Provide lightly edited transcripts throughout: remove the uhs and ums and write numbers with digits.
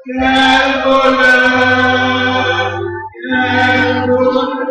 quel bonheur, quel bonheur.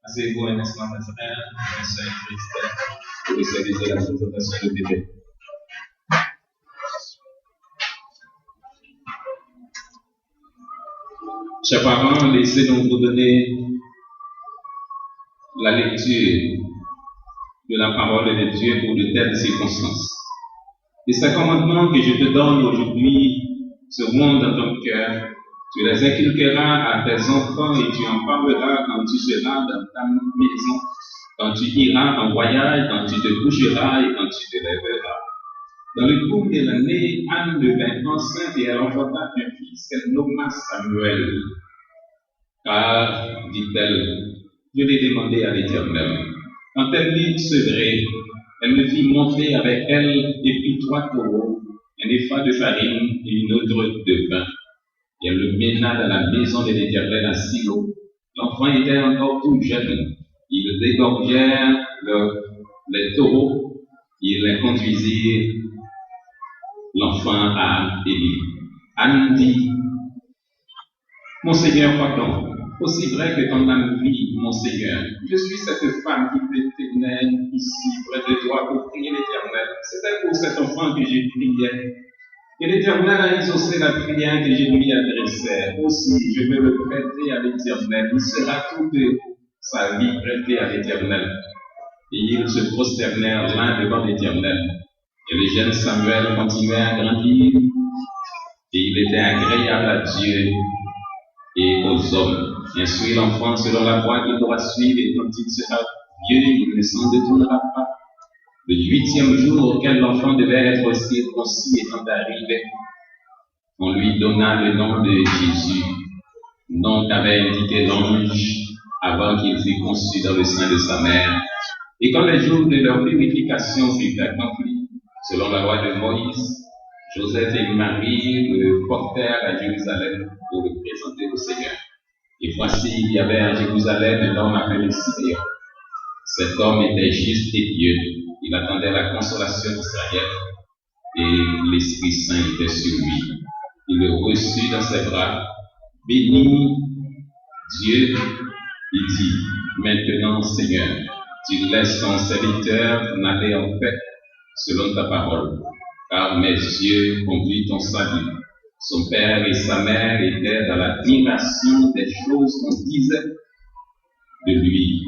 Asseyez-vous un instant, mes frères, mes sœurs Christ, pour réaliser la présentation de bébé. Chers parents, laissez-nous vous donner la lecture de la parole de Dieu pour de telles circonstances. Et ces commandements que je te donne aujourd'hui seront dans ton cœur. Tu les inculqueras à tes enfants et tu en parleras quand tu seras dans ta maison, quand tu iras en voyage, quand tu te coucheras et quand tu te lèveras. Dans le cours de l'année, Anne devint enceinte et elle enfanta un fils qu'elle nomma Samuel. Car, dit-elle, je l'ai demandé à l'Éternel. Quand elle l'eut sevré, elle le fit monter avec elle et prit 3 taureaux, un épha de farine et une autre de vin. Et elle le mena dans la maison de l'Éternel à Silo. L'enfant était encore tout jeune. Ils dégorgèrent les taureaux, ils les conduisirent l'enfant à Élie. Anne dit, mon Seigneur, pardon, aussi vrai que ton âme vit, mon Seigneur, je suis cette femme qui te tenait ici près de toi pour prier l'Éternel. C'était pour cet enfant que j'ai prié. Et l'Éternel a exaucé la prière que je lui adressais. Aussi, je veux le prêter à l'Éternel. Il sera toute sa vie prêté à l'Éternel. Et ils se prosternèrent l'un devant l'Éternel. Et le jeune Samuel continuait à grandir. Et il était agréable à Dieu et aux hommes. Instruit l'enfant selon la voie qu'il doit suivre, et quand il sera vieux, il ne s'en détournera pas. Le 8e jour auquel l'enfant devait être circoncis étant arrivé, on lui donna le nom de Jésus, nom qu'avait indiqué l'ange avant qu'il fût conçu dans le sein de sa mère. Et quand les jours de leur purification furent accomplis, selon la loi de Moïse, Joseph et Marie le portèrent à Jérusalem pour le présenter au Seigneur. Et voici, il y avait à Jérusalem un homme appelé Siméon. Cet homme était juste et pieux. Il attendait la consolation d'Israël et l'Esprit Saint était sur lui. Il le reçut dans ses bras, bénit Dieu Il dit, maintenant, Seigneur, tu laisses ton serviteur aller en paix selon ta parole, car mes yeux ont vu ton salut. Son père et sa mère étaient dans l'admiration des choses qu'on disait de lui.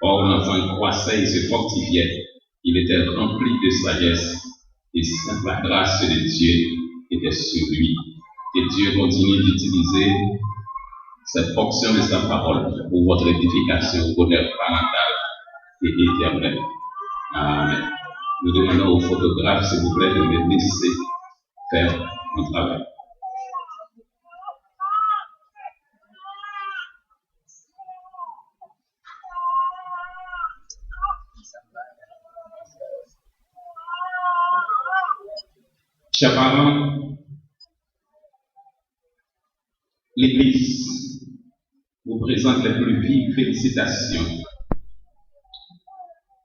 Or, l'enfant croissait et se fortifiait. Il était rempli de sagesse et la grâce de Dieu était sur lui. Que Dieu continue d'utiliser cette portion de sa parole pour votre édification, bonheur parental et éternel. Amen. Nous demandons aux photographes, s'il vous plaît, de me laisser faire mon travail. Chers parents, l'Église vous présente les plus vives félicitations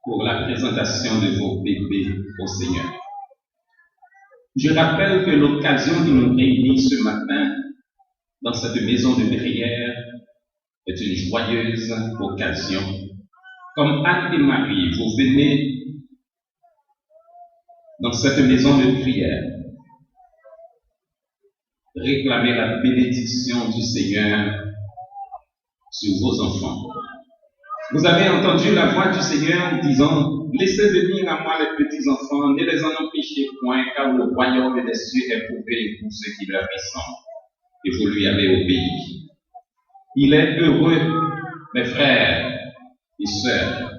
pour la présentation de vos bébés au Seigneur. Je rappelle que l'occasion de nous réunir ce matin dans cette maison de prière est une joyeuse occasion. Comme Anne et Marie, vous venez dans cette maison de prière réclamer la bénédiction du Seigneur sur vos enfants. Vous avez entendu la voix du Seigneur disant, laissez venir à moi les petits enfants, ne les en empêchez point, car le royaume des cieux est prouvé pour ceux qui leur ressemblent. Et vous lui avez obéi. Il est heureux, mes frères et sœurs,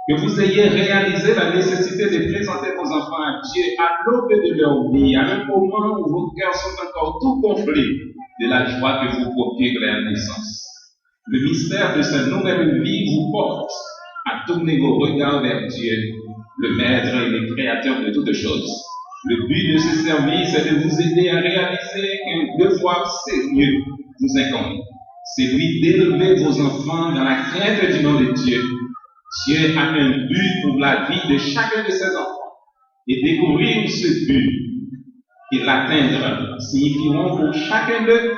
que vous ayez réalisé la nécessité de présenter vos enfants à Dieu à l'aube de leur vie, à un moment où vos cœurs sont encore tout gonflés de la joie que vous procure leur naissance. Le mystère de cette nouvelle vie vous porte à tourner vos regards vers Dieu, le Maître et le Créateur de toutes choses. Le but de ce service est de vous aider à réaliser qu'un devoir sérieux vous incombe. C'est lui d'élever vos enfants dans la crainte du nom de Dieu. Dieu a un but pour la vie de chacun de ses enfants. Et découvrir ce but et l'atteindre signifieront pour chacun d'eux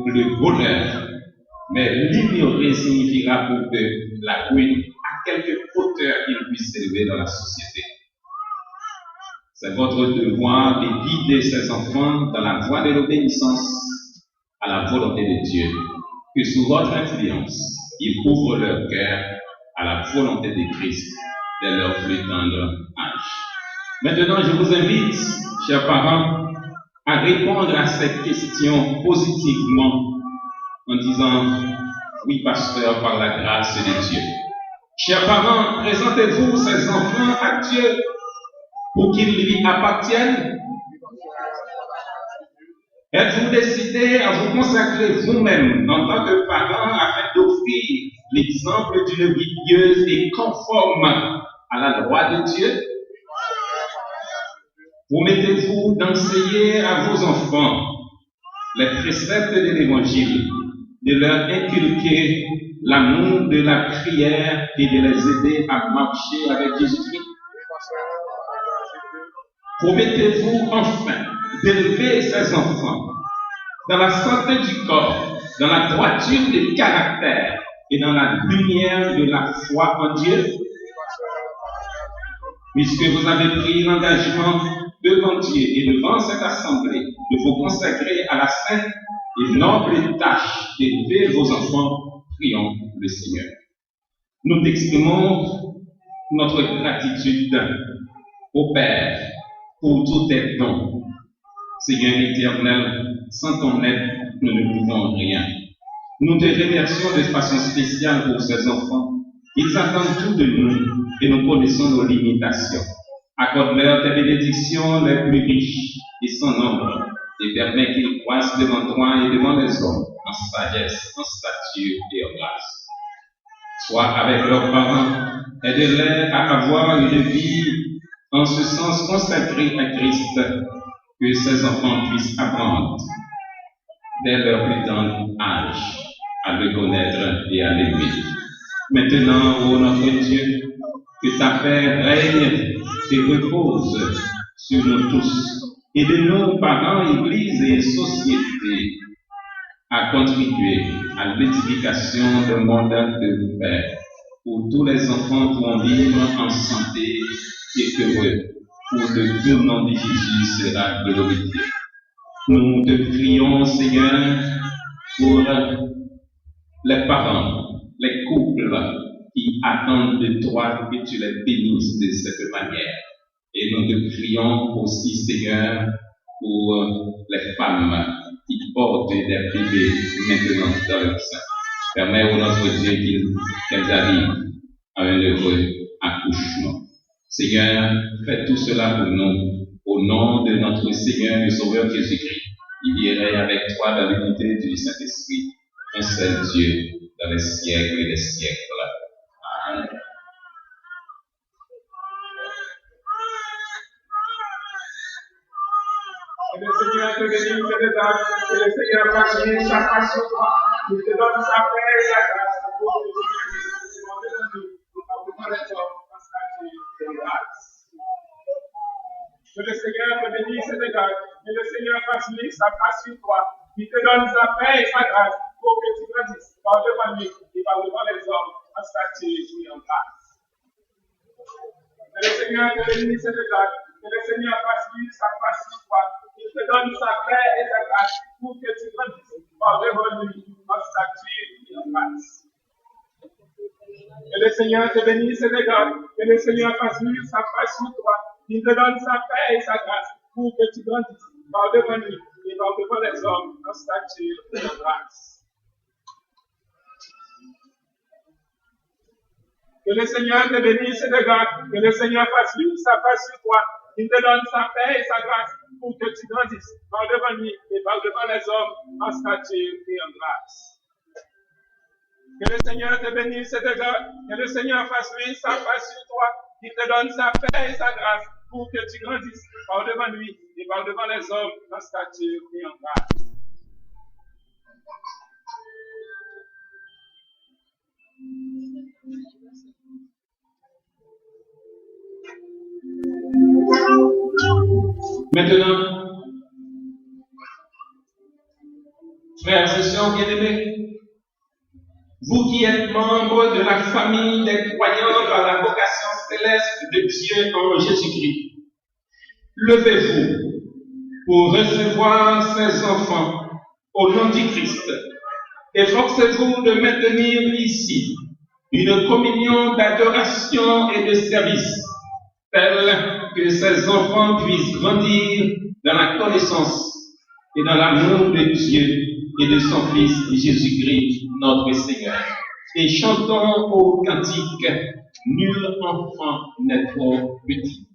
le bonheur. Mais l'ignorer signifiera pour eux la ruine à quelque hauteur qu'ils puissent s'élever dans la société. C'est votre devoir de guider ces enfants dans la voie de l'obéissance à la volonté de Dieu, que sous votre influence, ils ouvrent leur cœur à la volonté de Christ dès leur plus tendre âge. Maintenant, je vous invite, chers parents, à répondre à cette question positivement en disant, oui, pasteur, par la grâce de Dieu. Chers parents, présentez-vous ces enfants à Dieu pour qu'ils lui appartiennent. Êtes-vous décidé à vous consacrer vous-même en tant que parents afin d'offrir l'exemple d'une vie pieuse et conforme à la loi de Dieu? Promettez-vous d'enseigner à vos enfants les préceptes de l'Évangile, de leur inculquer l'amour de la prière et de les aider à marcher avec Jésus-Christ? Promettez-vous enfin d'élever ces enfants dans la santé du corps, dans la droiture du caractère et dans la lumière de la foi en Dieu? Puisque vous avez pris l'engagement devant Dieu et devant cette assemblée de vous consacrer à la sainte et noble tâche d'élever vos enfants, prions le Seigneur. Nous exprimons notre gratitude au Père pour tous tes dons. Seigneur éternel, sans ton aide, nous ne pouvons rien. Nous te remercions de façon spéciale pour ces enfants. Ils attendent tout de nous et nous connaissons nos limitations. Accorde-leur tes bénédictions les plus riches et sans nombre et permets qu'ils croissent devant toi et devant les hommes en sagesse, en stature et en grâce. Sois avec leurs parents, aide-les à avoir une vie en ce sens consacrée à Christ, que ces enfants puissent apprendre dès leur plus tendre âge à le connaître et à l'aimer. Maintenant, ô notre Dieu, que ta paix règne et repose sur nous tous, et de nos parents, églises et sociétés, à contribuer à l'édification d'un monde de paix, où tous les enfants pourront vivre en santé et heureux, où le tout nom de Jésus sera glorifié. Nous te prions, Seigneur, pour les parents, les couples qui attendent de toi que tu les bénisses de cette manière. Et nous te prions aussi, Seigneur, pour les femmes qui portent des bébés maintenant dans le sein. Permets au notre Dieu qu'elles arrivent à un heureux accouchement. Seigneur, fais tout cela pour nous, au nom de notre Seigneur et Sauveur Jésus-Christ, qui irait avec toi dans l'unité du Saint-Esprit, un seul Dieu, dans les siècles et les siècles. Amen. Que le Seigneur te bénisse et te donne, que le Seigneur fasse sa face sur toi, qu'il te donne sa paix et sa grâce, pour que tu puisses demander de nous, pour les hommes, parce que tu es grâce. Que le Seigneur te bénisse et te donne, que le Seigneur fasse sa face sur toi, qu'il te donne sa paix et sa grâce, pour que tu grandisses par devant lui et par devant les hommes, parce que tu es en grâce. Que le Seigneur te bénisse et te donne, que le Seigneur fasse sa face sur toi, qu'il te donne sa paix et sa grâce, pour que tu grandisses par devant lui, parce que tu es en grâce. Que le Seigneur te bénisse et te donne, que le Seigneur fasse sa face sur toi, qu'il te donne sa paix et sa grâce, pour que tu grandisses par devant lui et par devant les hommes en stature et en grâce. Que le Seigneur te bénisse et te garde, que le Seigneur fasse sa face sur toi, qu'il te donne sa paix et sa grâce, pour que tu grandisses par devant lui et par devant les hommes en stature et en grâce. Que le Seigneur te bénisse et te garde, que le Seigneur fasse sa face sur toi, qu'il te donne sa paix et sa grâce, pour que tu grandisses par devant lui et par devant les hommes en stature et en grâce. Maintenant, frères et sœurs bien-aimés, vous qui êtes membres de la famille des croyants dans la vocation céleste de Dieu en Jésus-Christ, levez-vous pour recevoir ces enfants au nom du Christ. Efforcez-vous de maintenir ici une communion d'adoration et de service, telle que ces enfants puissent grandir dans la connaissance et dans l'amour de Dieu et de son Fils Jésus-Christ, notre Seigneur. Et chantons au cantique, nul enfant n'est trop petit.